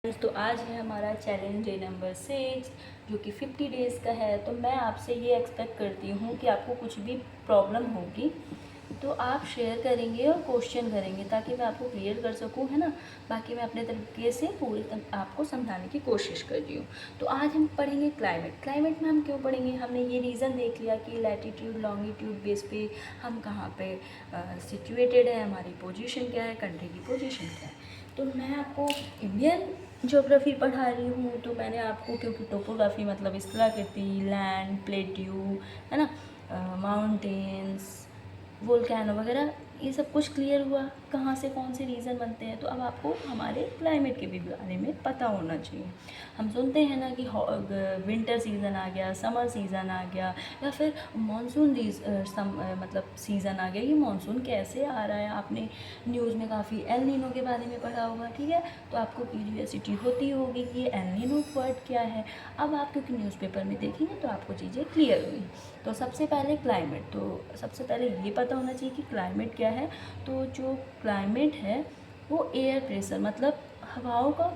तो आज है हमारा चैलेंज डे नंबर 6 जो कि 50 डेज़ का है। तो मैं आपसे ये एक्सपेक्ट करती हूँ कि आपको कुछ भी प्रॉब्लम होगी तो आप शेयर करेंगे और क्वेश्चन करेंगे ताकि मैं आपको क्लियर कर सकूँ, है ना। बाकी मैं अपने तरीके से पूरी आपको समझाने की कोशिश कर रही हूँ। तो आज हम पढ़ेंगे क्लाइमेट में हम क्यों पढ़ेंगे, हमने ये रीज़न देख लिया कि लैटीट्यूड लॉन्गिट्यूड बेस पे हम कहाँ पे सिचुएटेड है, हमारी पोजीशन क्या है, कंट्री की पोजीशन क्या है। तो मैं आपको इंडियन ज्योग्राफी पढ़ा रही हूँ, तो मैंने आपको क्योंकि टोपोग्राफी मतलब स्थलाकृति, लैंड, प्लेट्यू, है ना, माउंटेन्स, वोल्केनो वगैरह, ये सब कुछ क्लियर हुआ कहाँ से कौन से रीज़न बनते हैं। तो अब आपको हमारे क्लाइमेट के भी बारे में पता होना चाहिए। हम सुनते हैं ना कि विंटर सीज़न आ गया, समर सीज़न आ गया, या फिर मानसून मतलब सीज़न आ गया। ये मानसून कैसे आ रहा है, आपने न्यूज़ में काफ़ी एल नीनो के बारे में पढ़ा होगा, ठीक है। तो आपको क्यूरियोसिटी होती होगी कि ये एल नीनो वर्ड क्या है। अब आप क्योंकि न्यूज़पेपर में देखेंगे तो आपको चीज़ें क्लियर हुई। तो सबसे पहले क्लाइमेट, तो सबसे पहले ये पता होना चाहिए कि क्लाइमेट क्या है। तो जो क्लाइमेट है वो एयर प्रेशर मतलब हवाओं का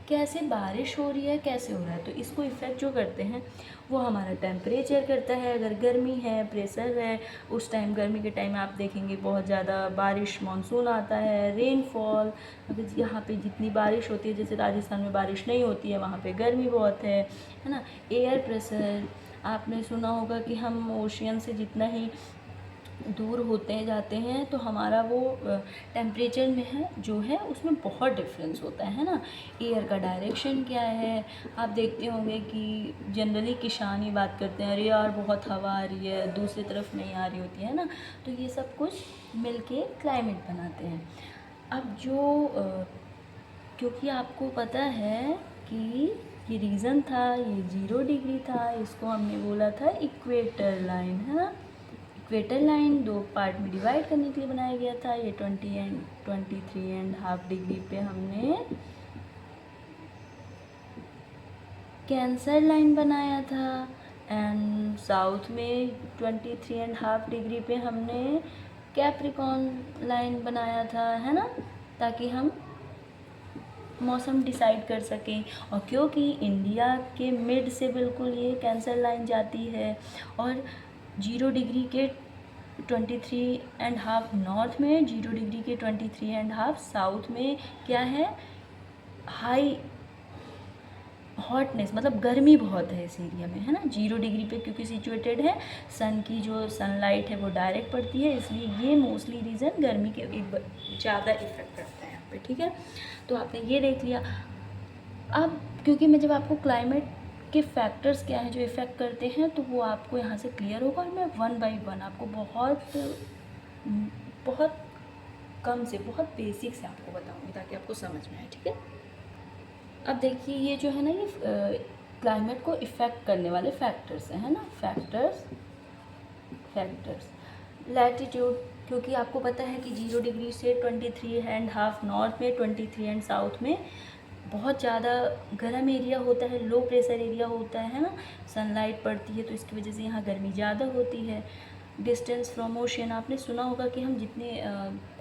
कैसे बारिश हो रही है, कैसे हो रहा है, तो इसको इफ़ेक्ट जो करते हैं वो हमारा टेम्परेचर करता है। अगर गर्मी है, प्रेशर है, उस टाइम गर्मी के टाइम आप देखेंगे बहुत ज़्यादा बारिश, मानसून आता है, रेनफॉल। अगर यहाँ पे जितनी बारिश होती है, जैसे राजस्थान में बारिश नहीं होती है, वहाँ पे गर्मी बहुत है ना। एयर प्रेशर, आपने सुना होगा कि हम ओशियन से जितना ही दूर होते जाते हैं तो हमारा वो टेम्परेचर में है जो है उसमें बहुत डिफरेंस होता है ना। एयर का डायरेक्शन क्या है, आप देखते होंगे कि जनरली किसान ही बात करते हैं, अरे यार बहुत हवा आ रही है, दूसरी तरफ नहीं आ रही होती है ना। तो ये सब कुछ मिलके क्लाइमेट बनाते हैं। अब क्योंकि आपको पता है कि ये रीज़न था, ये 0 डिग्री था, इसको हमने बोला था इक्वेटर लाइन, है ना। इक्वेटर लाइन 2 पार्ट में डिवाइड करने के लिए बनाया गया था। ये 23.5 डिग्री पे हमने कैंसर लाइन बनाया था, एंड साउथ में 23.5 डिग्री पे हमने कैप्रिकॉर्न लाइन बनाया था, है ना, ताकि हम मौसम डिसाइड कर सकें। और क्योंकि इंडिया के मिड से बिल्कुल ये कैंसर लाइन जाती है, और 0 डिग्री के 23.5 नॉर्थ में, 0 डिग्री के 23.5 साउथ में क्या है, हाई हॉटनेस मतलब गर्मी बहुत है इस एरिया में, है ना। 0 डिग्री पे क्योंकि सिचुएटेड है, सन की जो सनलाइट है वो डायरेक्ट पड़ती है, इसलिए ये मोस्टली रीज़न गर्मी के ज़्यादा इफेक्ट करता है यहाँ पे, ठीक है। तो आपने ये देख लिया। अब क्योंकि मैं जब आपको क्लाइमेट के फैक्टर्स क्या हैं जो इफ़ेक्ट करते हैं तो वो आपको यहाँ से क्लियर होगा, और मैं 1 बाय 1 आपको बहुत कम से बहुत बेसिक से आपको बताऊँगी ताकि आपको समझ में आए, ठीक है। अब देखिए ये जो है ना, ये क्लाइमेट को इफ़ेक्ट करने वाले फैक्टर्स हैं, है ना। फैक्टर्स लैटीट्यूड, क्योंकि आपको पता है कि 0 डिग्री से 23.5 नॉर्थ में, 23 एंड साउथ में बहुत ज़्यादा गर्म एरिया होता है, लो प्रेशर एरिया होता है ना। सनलाइट पड़ती है तो इसकी वजह से यहाँ गर्मी ज़्यादा होती है। डिस्टेंस फ्रॉम ओशन, आपने सुना होगा कि हम जितने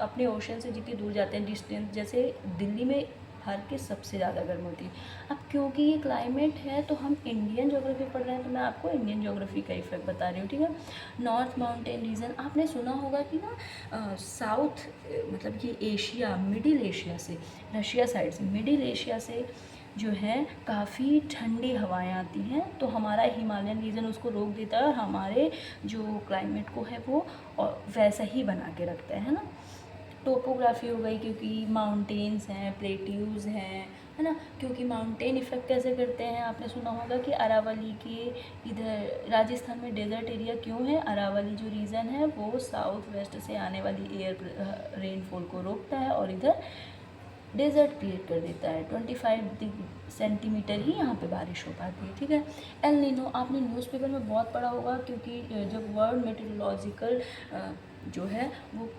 अपने ओशन से जितनी दूर जाते हैं, डिस्टेंस जैसे दिल्ली में हर के सबसे ज़्यादा गर्म होती है। अब क्योंकि ये क्लाइमेट है तो हम इंडियन ज्योग्राफी पढ़ रहे हैं, तो मैं आपको इंडियन ज्योग्राफी का इफेक्ट बता रही हूँ, ठीक है। नॉर्थ माउंटेन रीजन, आपने सुना होगा कि ना साउथ मतलब ये एशिया, मिडिल एशिया से, रशिया साइड से, मिडिल एशिया से जो है काफ़ी ठंडी हवाएं आती हैं, तो हमारा हिमालयन रीजन उसको रोक देता है और हमारे जो क्लाइमेट को है वो वैसा ही बना के रखता है ना। टोपोग्राफी हो गई, क्योंकि माउंटेन्स हैं, प्लेट्यूज़ हैं, है ना। क्योंकि माउंटेन इफ़ेक्ट कैसे करते हैं, आपने सुना होगा कि अरावली के इधर राजस्थान में डेजर्ट एरिया क्यों है। अरावली जो रीज़न है वो साउथ वेस्ट से आने वाली रेनफॉल को रोकता है और इधर डेजर्ट क्रिएट कर देता है। 25 सेंटीमीटर ही यहाँ पे बारिश हो पाती है, ठीक है। एल नीनो, आपने न्यूज़पेपर में बहुत पढ़ा होगा, क्योंकि जब वर्ल्ड मेट्रोलॉजिकल जो है वो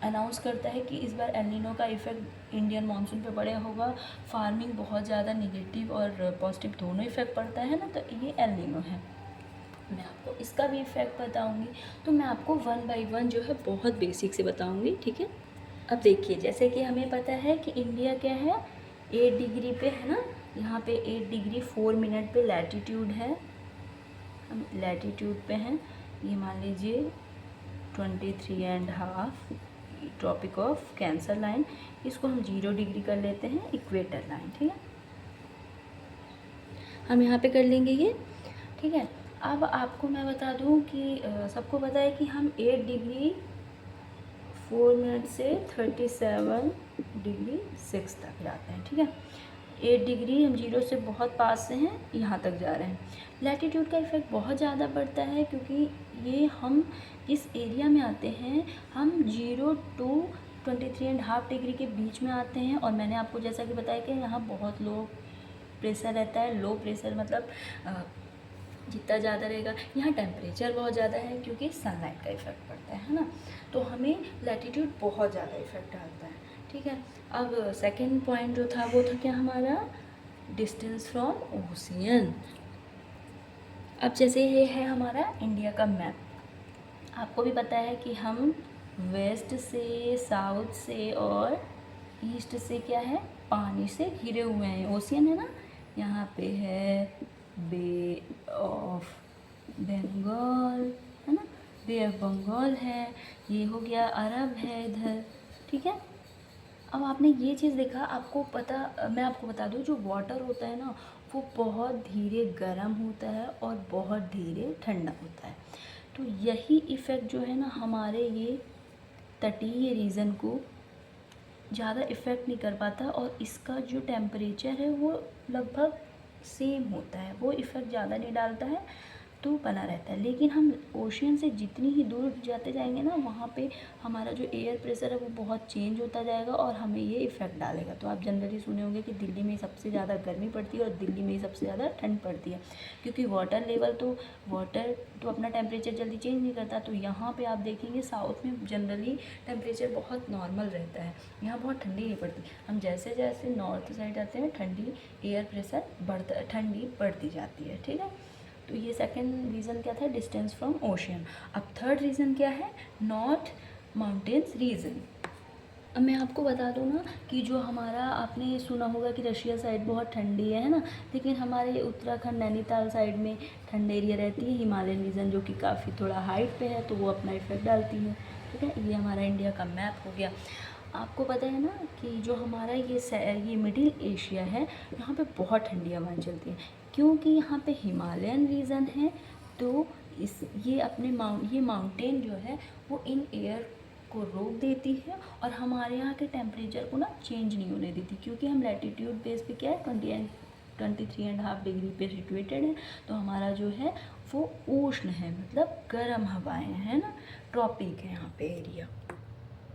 अनाउंस करता है कि इस बार एल नीनो का इफ़ेक्ट इंडियन मानसून पे पड़े होगा, फार्मिंग बहुत ज़्यादा निगेटिव और पॉजिटिव दोनों इफ़ेक्ट पड़ता है ना, तो ये एल नीनो है। मैं आपको इसका भी इफ़ेक्ट बताऊंगी, तो मैं आपको 1 बाय 1 जो है बहुत बेसिक से बताऊंगी, ठीक है। अब देखिए, जैसे कि हमें पता है कि इंडिया क्या है, 8 डिग्री पे है ना, यहाँ पे 8 डिग्री 4 मिनट पे लैटीट्यूड है, हम लैटीट्यूड पे हैं। ये मान लीजिए 23.5 ट्रॉपिक ऑफ कैंसर लाइन, इसको हम 0 डिग्री कर लेते हैं इक्वेटर लाइन, ठीक है, हम यहाँ पे कर लेंगे ये, ठीक है। अब आपको मैं बता दूँ कि सबको पता है कि हम 8 डिग्री 4 मिनट से 37 डिग्री 6 तक जाते हैं, ठीक है। 8 डिग्री हम 0 से बहुत पास से हैं, यहाँ तक जा रहे हैं। लैटीट्यूड का इफेक्ट बहुत ज़्यादा पड़ता है क्योंकि ये हम इस एरिया में आते हैं, हम 0 to 23.5 डिग्री के बीच में आते हैं। और मैंने आपको जैसा कि बताया कि यहाँ बहुत लो प्रेशर रहता है। लो प्रेशर मतलब जितना ज़्यादा रहेगा, यहाँ टेम्परेचर बहुत ज़्यादा है क्योंकि सनलाइट का इफेक्ट पड़ता है ना, तो हमें लैटीट्यूड बहुत ज़्यादा इफेक्ट डालता है, ठीक है। अब सेकंड पॉइंट जो था वो था क्या हमारा, डिस्टेंस फ्रॉम ओशियन। अब जैसे ये है हमारा इंडिया का मैप, आपको भी पता है कि हम वेस्ट से, साउथ से और ईस्ट से क्या है, पानी से घिरे हुए हैं। ओशियन है ना, यहाँ पे है बे ऑफ बंगाल, है ना, बे ऑफ बंगाल है, ये हो गया अरब है इधर, ठीक है। अब आपने ये चीज़ देखा, आपको पता, मैं आपको बता दूँ, जो वाटर होता है ना वो बहुत धीरे गर्म होता है और बहुत धीरे ठंडा होता है। तो यही इफ़ेक्ट जो है ना हमारे ये तटीय रीजन को ज़्यादा इफ़ेक्ट नहीं कर पाता, और इसका जो टेम्परेचर है वो लगभग सेम होता है, वो इफ़ेक्ट ज़्यादा नहीं डालता है, तो बना रहता है। लेकिन हम ओशियन से जितनी ही दूर जाते जाएंगे ना, वहाँ पे हमारा जो एयर प्रेशर है वो बहुत चेंज होता जाएगा और हमें ये इफ़ेक्ट डालेगा। तो आप जनरली सुने होंगे कि दिल्ली में सबसे ज़्यादा गर्मी पड़ती है और दिल्ली में सबसे ज़्यादा ठंड पड़ती है, क्योंकि वाटर तो अपना टेम्परेचर जल्दी चेंज नहीं करता। तो यहाँ पर आप देखेंगे साउथ में जनरली टेम्परेचर बहुत नॉर्मल रहता है, यहाँ बहुत ठंडी नहीं पड़ती। हम जैसे जैसे नॉर्थ साइड जाते हैं ठंडी एयर प्रेशर बढ़ता, ठंडी बढ़ती जाती है, ठीक है। तो ये सेकंड रीज़न क्या था, डिस्टेंस फ्रॉम ओशियन। अब थर्ड रीज़न क्या है, नॉर्थ माउंटेन्स रीजन। अब मैं आपको बता दूँ ना कि जो हमारा, आपने सुना होगा कि रशिया साइड बहुत ठंडी है ना, लेकिन हमारे उत्तराखंड नैनीताल साइड में ठंड एरिया रहती है, हिमालयन रीजन जो कि काफ़ी थोड़ा हाइट पे है, तो वो अपना इफेक्ट डालती है, ठीक है। ये हमारा इंडिया का मैप हो गया। आपको पता है ना कि जो हमारा ये मिडिल एशिया है, यहाँ पे बहुत ठंडी हवाएं चलती हैं, क्योंकि यहाँ पे हिमालयन रीजन है। तो ये माउंटेन जो है वो इन एयर को रोक देती है और हमारे यहाँ के टेम्परेचर को ना चेंज नहीं होने देती, क्योंकि हम लैटीट्यूड बेस पे क्या है 23.5 डिग्री पे सिचुएटेड है। तो हमारा जो है वो उष्ण है, मतलब गर्म हवाएं हैं ना, ट्रॉपिक है यहाँ पे एरिया।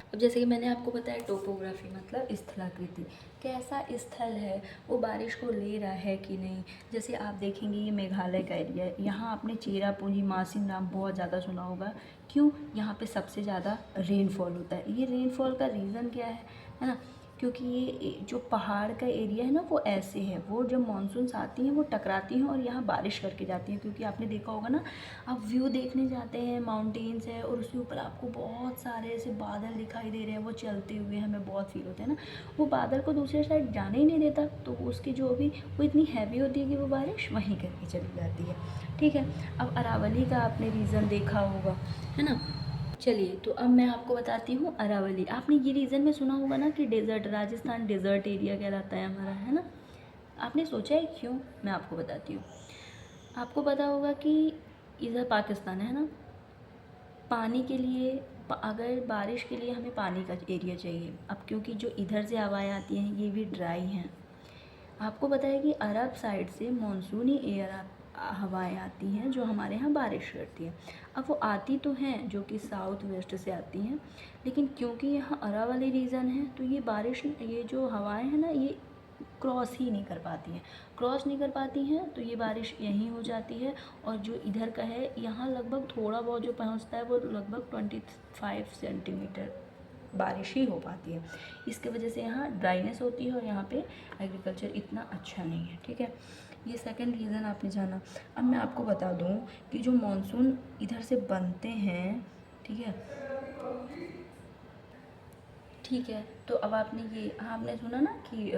अब जैसे कि मैंने आपको बताया टोपोग्राफी मतलब स्थलाकृति, कैसा स्थल है, वो बारिश को ले रहा है कि नहीं। जैसे आप देखेंगे ये मेघालय का एरिया है, यहाँ आपने चेरापूंजी मासिन नाम बहुत ज़्यादा सुना होगा। क्यों, यहाँ पे सबसे ज़्यादा रेनफॉल होता है। ये रेनफॉल का रीज़न क्या है ना, क्योंकि ये जो पहाड़ का एरिया है ना वो ऐसे है, वो जब मानसून्स आती हैं वो टकराती हैं और यहाँ बारिश करके जाती हैं। क्योंकि आपने देखा होगा ना, आप व्यू देखने जाते हैं, माउंटेन्स है और उसके ऊपर आपको बहुत सारे ऐसे बादल दिखाई दे रहे हैं, वो चलते हुए हमें बहुत फील होता है ना, वो बादल को दूसरे साइड जाने ही नहीं देता। तो उसकी जो भी वो इतनी हैवी होती है कि वो बारिश वहीं करके चली जाती है, ठीक है। अब अरावली का आपने रीज़न देखा होगा, है ना। चलिए, तो अब मैं आपको बताती हूँ अरावली। आपने ये रीज़न में सुना होगा ना कि डेज़र्ट, राजस्थान डेज़र्ट एरिया कहलाता है हमारा, है ना। आपने सोचा है क्यों, मैं आपको बताती हूँ। आपको पता होगा कि इधर पाकिस्तान है ना, पानी के लिए, अगर बारिश के लिए हमें पानी का एरिया चाहिए। अब क्योंकि जो इधर से हवाएं आती हैं ये भी ड्राई हैं। आपको पता है कि अरब साइड से मानसूनी एयर हवाएं आती हैं जो हमारे यहाँ बारिश करती हैं। अब वो आती तो हैं जो कि साउथ वेस्ट से आती हैं, लेकिन क्योंकि यहाँ अरावली रीजन है तो ये बारिश, ये जो हवाएं हैं ना ये क्रॉस ही नहीं कर पाती हैं। क्रॉस नहीं कर पाती हैं तो ये बारिश यहीं हो जाती है। और जो इधर का है यहाँ लगभग थोड़ा बहुत जो पहुँचता है वो लगभग 25 सेंटीमीटर बारिश ही हो पाती है। इसके वजह से यहाँ ड्राइनेस होती है और यहाँ पे एग्रीकल्चर इतना अच्छा नहीं है, ठीक है। ये सेकंड रीज़न आपने जाना। अब मैं आपको बता दूँ कि जो मॉनसून इधर से बनते हैं, ठीक है, ठीक है। तो अब आपने सुना ना कि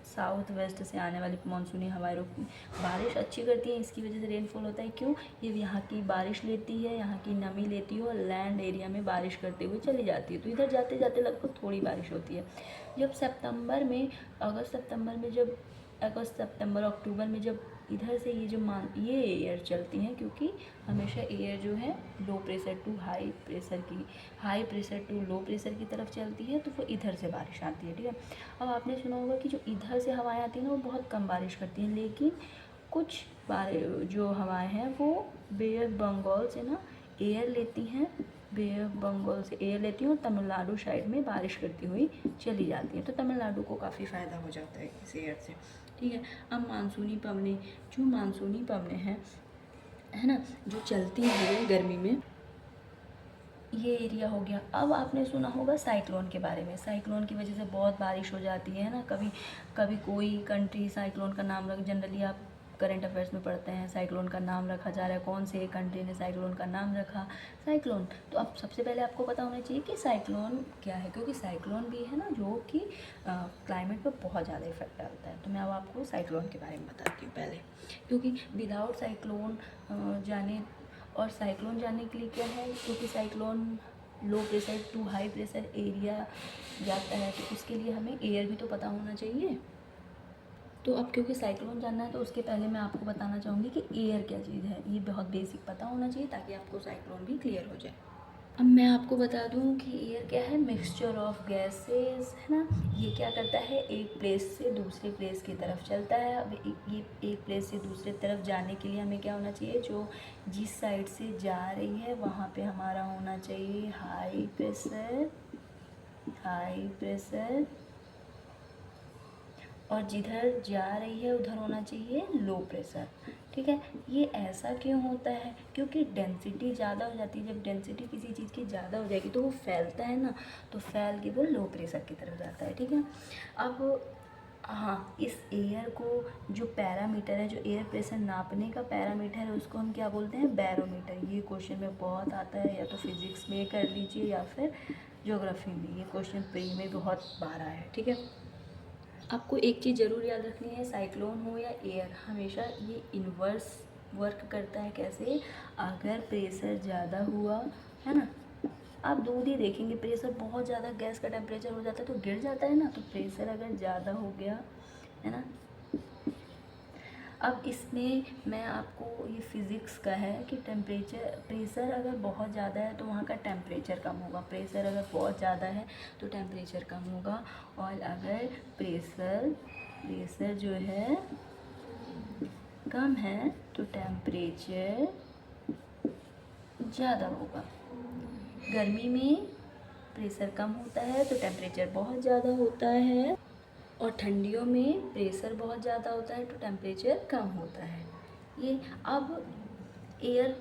साउथ वेस्ट से आने वाली मानसूनी हवाएं बारिश अच्छी करती हैं, इसकी वजह से रेनफॉल होता है। क्यों? ये यहाँ की बारिश लेती है, यहाँ की नमी लेती है और लैंड एरिया में बारिश करते हुए चली जाती है। तो इधर जाते जाते लगभग थोड़ी बारिश होती है। जब अगस्त सितंबर अक्टूबर में जब इधर से ये एयर चलती हैं, क्योंकि हमेशा एयर जो है low pressure to high pressure to low pressure की तरफ चलती है, तो वो इधर से बारिश आती है। ठीक है। अब आपने सुना होगा कि जो इधर से हवाएं आती हैं ना वो बहुत कम बारिश करती हैं, लेकिन कुछ जो हवाएं हैं वो बे ऑफ बंगाल से ना एयर लेती हैं, बे ऑफ बंगाल से एयर लेती हैं और तमिलनाडु साइड में बारिश करती हुई चली जाती हैं। तो तमिलनाडु को काफ़ी फ़ायदा हो जाता है इस एयर से। ठीक है। अब मानसूनी पवनें हैं, है ना, जो चलती हैं गर्मी में, ये एरिया हो गया। अब आपने सुना होगा साइक्लोन के बारे में। साइक्लोन की वजह से बहुत बारिश हो जाती है ना। कभी कोई कंट्री साइक्लोन का नाम जनरली आप करंट अफेयर्स में पढ़ते हैं, साइक्लोन का नाम रखा जा रहा है, कौन से कंट्री ने साइक्लोन का नाम रखा साइक्लोन। तो अब सबसे पहले आपको पता होना चाहिए कि साइक्लोन क्या है, क्योंकि साइक्लोन भी है ना जो कि क्लाइमेट पर बहुत ज़्यादा इफेक्ट डालता है। तो मैं अब आपको साइक्लोन के बारे में बताती हूँ पहले, क्योंकि विदाउट साइक्लोन जानने के लिए क्या है, क्योंकि cyclone low pressure to high pressure area जाता है, तो उसके लिए हमें एयर भी तो पता होना चाहिए। तो अब क्योंकि साइक्लोन जानना है तो उसके पहले मैं आपको बताना चाहूँगी कि एयर क्या चीज़ है। ये बहुत बेसिक पता होना चाहिए ताकि आपको साइक्लोन भी क्लियर हो जाए। अब मैं आपको बता दूं कि एयर क्या है, मिक्सचर ऑफ गैसेस, है ना। ये क्या करता है, एक प्लेस से दूसरे प्लेस की तरफ चलता है। अब ये एक प्लेस से दूसरे तरफ जाने के लिए हमें क्या होना चाहिए, जो जिस साइड से जा रही है वहाँ पे हमारा होना चाहिए हाई प्रेशर, और जिधर जा रही है उधर होना चाहिए लो प्रेशर। ठीक है। ये ऐसा क्यों होता है, क्योंकि डेंसिटी ज़्यादा हो जाती है। जब डेंसिटी किसी चीज़ की ज़्यादा हो जाएगी तो वो फैलता है ना, तो फैल के वो लो प्रेशर की तरफ जाता है। ठीक है। अब हाँ, इस एयर को जो पैरामीटर है, जो एयर प्रेशर नापने का पैरामीटर है, उसको हम क्या बोलते हैं, बैरोमीटर। ये क्वेश्चन में बहुत आता है, या तो फिजिक्स में कर लीजिए या फिर ज्योग्राफी में। ये क्वेश्चन प्री में बहुत बार आया है। ठीक है। आपको एक चीज़ ज़रूर याद रखनी है, साइक्लोन हो या एयर, हमेशा ये इन्वर्स वर्क करता है। कैसे? अगर प्रेशर ज़्यादा हुआ, है ना, आप दूध ही देखेंगे, प्रेशर बहुत ज़्यादा, गैस का टेम्परेचर हो जाता है तो गिर जाता है ना। तो प्रेशर अगर ज़्यादा हो गया, है ना। अब इसमें मैं आपको, ये फिज़िक्स का है कि प्रेशर अगर बहुत ज़्यादा है तो वहाँ का टेम्परेचर कम होगा, प्रेशर अगर बहुत ज़्यादा है तो टेम्परेचर कम होगा, और अगर प्रेशर जो है कम है तो टेम्परेचर ज़्यादा होगा। गर्मी में प्रेशर कम होता है तो टेम्परेचर बहुत ज़्यादा होता है, और ठंडियों में प्रेशर बहुत ज़्यादा होता है तो टेम्परेचर कम होता है। ये अब एयर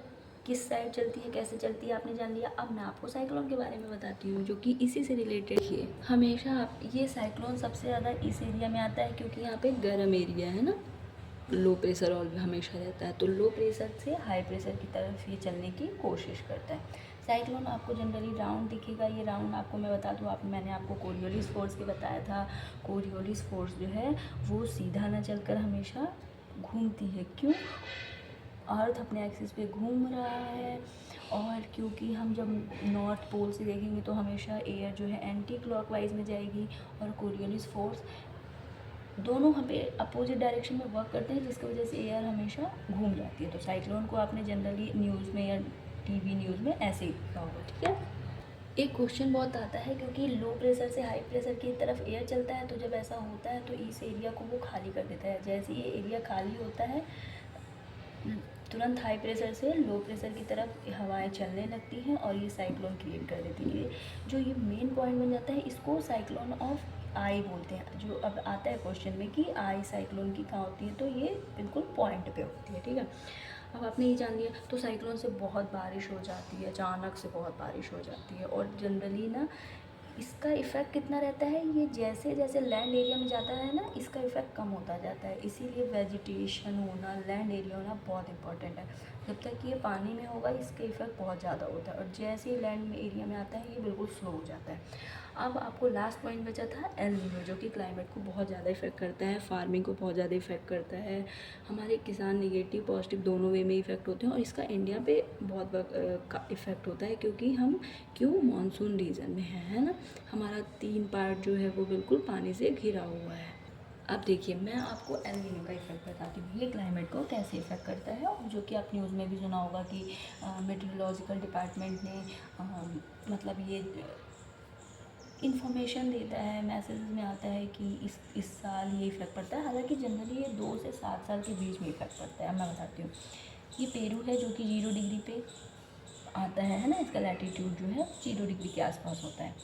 किस साइड चलती है, कैसे चलती है, आपने जान लिया। अब मैं आपको साइक्लोन के बारे में बताती हूँ, जो कि इसी से रिलेटेड है। हमेशा ये साइक्लोन सबसे ज़्यादा इस एरिया में आता है क्योंकि यहाँ पे गर्म एरिया है ना, लो प्रेशर और हमेशा रहता है, तो लो प्रेशर से हाई प्रेशर की तरफ ये चलने की कोशिश करता है। साइक्लोन आपको जनरली राउंड दिखेगा। ये राउंड आपको मैं बता दूँ, मैंने आपको कोरियोलिस फोर्स के बताया था। कोरियोलिस फोर्स जो है वो सीधा न चलकर हमेशा घूमती है। क्यों? अर्थ अपने एक्सिस पे घूम रहा है, और क्योंकि हम जब नॉर्थ पोल से देखेंगे तो हमेशा एयर जो है एंटी क्लॉकवाइज में जाएगी, और कोरियोलिस फोर्स दोनों हमें अपोजिट डायरेक्शन में वर्क करते हैं, जिसकी वजह से एयर हमेशा घूम जाती है। तो साइक्लोन को आपने जनरली न्यूज़ में या टीवी न्यूज़ में ऐसे ही देखा होगा। ठीक है। एक क्वेश्चन बहुत आता है, क्योंकि लो प्रेशर से हाई प्रेशर की तरफ एयर चलता है, तो जब ऐसा होता है तो इस एरिया को वो खाली कर देता है। जैसे ये एरिया खाली होता है, तुरंत हाई प्रेशर से लो प्रेशर की तरफ हवाएं चलने लगती हैं और ये साइक्लोन क्रिएट कर देती है। जो ये मेन पॉइंट बन जाता है, इसको साइक्लोन ऑफ आई बोलते हैं। जो अब आता है क्वेश्चन में कि आई साइक्लोन की कहाँ होती है, तो ये बिल्कुल पॉइंट पे होती है। ठीक है। अब आपने ये जान लिया, तो साइक्लोन से बहुत बारिश हो जाती है, अचानक से बहुत बारिश हो जाती है, और जनरली ना इसका इफ़ेक्ट कितना रहता है, ये जैसे जैसे लैंड एरिया में जाता है ना, इसका इफ़ेक्ट कम होता जाता है। इसीलिए वेजिटेशन होना, लैंड एरिया होना बहुत इंपॉर्टेंट है। जब तक ये पानी में होगा इसका इफ़ेक्ट बहुत ज़्यादा होता है, और जैसे ही लैंड में एरिया में आता है ये बिल्कुल स्लो हो जाता है। अब आपको लास्ट पॉइंट बचा था एल नीनो, जो कि क्लाइमेट को बहुत ज़्यादा इफ़ेक्ट करता है, फार्मिंग को बहुत ज़्यादा इफ़ेक्ट करता है। हमारे किसान नेगेटिव पॉजिटिव दोनों वे में इफ़ेक्ट होते हैं, और इसका इंडिया पे बहुत इफ़ेक्ट होता है, क्योंकि हम मानसून रीजन में है ना। हमारा 3 पार्ट जो है वो बिल्कुल पानी से घिरा हुआ है। अब देखिए, मैं आपको एल नीनो का इफ़ेक्ट बताती हूँ, ये क्लाइमेट को कैसे इफ़ेक्ट करता है, और जो कि आप न्यूज़ में भी सुना होगा कि मेट्रोलॉजिकल डिपार्टमेंट ने मतलब ये इन्फॉर्मेशन देता है, मैसेज में आता है कि इस साल ये इफ़ेक्ट पड़ता है। हालांकि जनरली ये 2 से 7 साल के बीच में इफ़ेक्ट पड़ता है। मैं बताती हूँ, ये पेरू है जो कि 0 डिग्री पे आता है ना, इसका लैटीट्यूड जो है 0 डिग्री के आसपास होता है।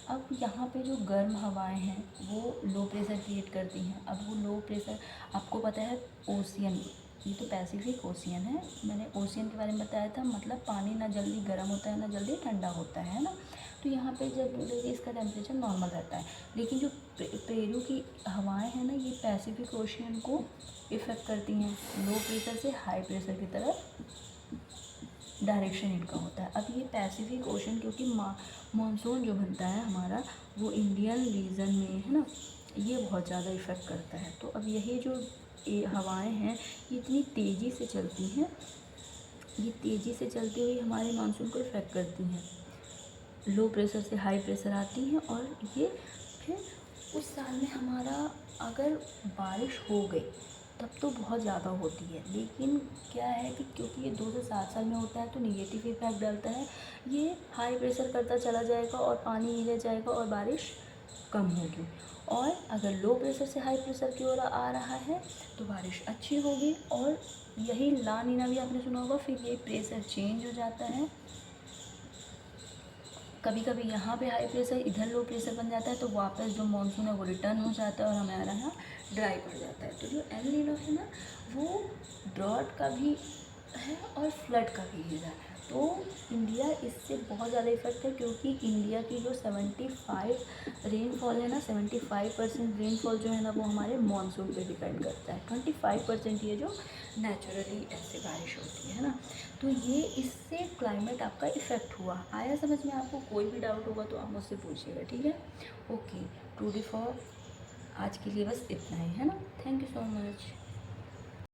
अब यहाँ पे जो गर्म हवाएं हैं वो लो प्रेशर क्रिएट करती हैं। अब वो लो प्रेशर, आपको पता है ओशियन, ये तो पैसिफिक ओशियन है, मैंने ओशियन के बारे में बताया था, मतलब पानी ना जल्दी गर्म होता है ना जल्दी ठंडा होता है ना। तो यहाँ पे जब इसका टेम्परेचर नॉर्मल रहता है, लेकिन जो पेरू की हवाएं हैं ना, ये पैसिफिक ओशियन को इफ़ेक्ट करती हैं, लो प्रेशर से हाई प्रेशर की तरफ डायरेक्शन इनका होता है। अब ये पैसिफिक ओशन, क्योंकि मानसून जो बनता है हमारा वो इंडियन रीजन में है ना, ये बहुत ज़्यादा इफ़ेक्ट करता है। तो अब यही जो हवाएं हैं ये इतनी तेज़ी से चलती हैं, ये तेज़ी से चलती हुई हमारे मानसून को इफ़ेक्ट करती हैं, लो प्रेशर से हाई प्रेशर आती हैं, और ये फिर उस साल में हमारा अगर बारिश हो गई तब तो बहुत ज़्यादा होती है। लेकिन क्या है कि क्योंकि ये 2 से 7 साल में होता है तो निगेटिव इफेक्ट डालता है, ये हाई प्रेशर करता चला जाएगा और पानी नीचे जाएगा और बारिश कम होगी। और अगर लो प्रेशर से हाई प्रेशर की ओर आ रहा है तो बारिश अच्छी होगी। और यही ला नीना भी आपने सुना होगा, फिर ये प्रेशर चेंज हो जाता है, कभी कभी यहाँ पे हाई प्रेशर इधर लो प्रेशर बन जाता है, तो वापस जो मानसून है वो रिटर्न हो जाता है और हमारा यहाँ ड्राई पड़ जाता है। तो जो एल नीनो है ना, वो ड्रॉट का भी है और फ्लड का भी रीज़न है। तो इंडिया इससे बहुत ज़्यादा इफेक्ट है, क्योंकि इंडिया की जो 75 रेनफॉल है ना, 75% रेनफॉल जो है ना वो हमारे मानसून पे डिपेंड करता है। 25% ये जो नेचुरली ऐसे बारिश होती है ना। तो ये इससे क्लाइमेट आपका इफ़ेक्ट हुआ। आया समझ में आपको? कोई भी डाउट होगा तो आप मुझसे पूछिएगा, ठीक है? ओके, टू डी फॉर आज के लिए बस इतना ही है ना। Thank you so much.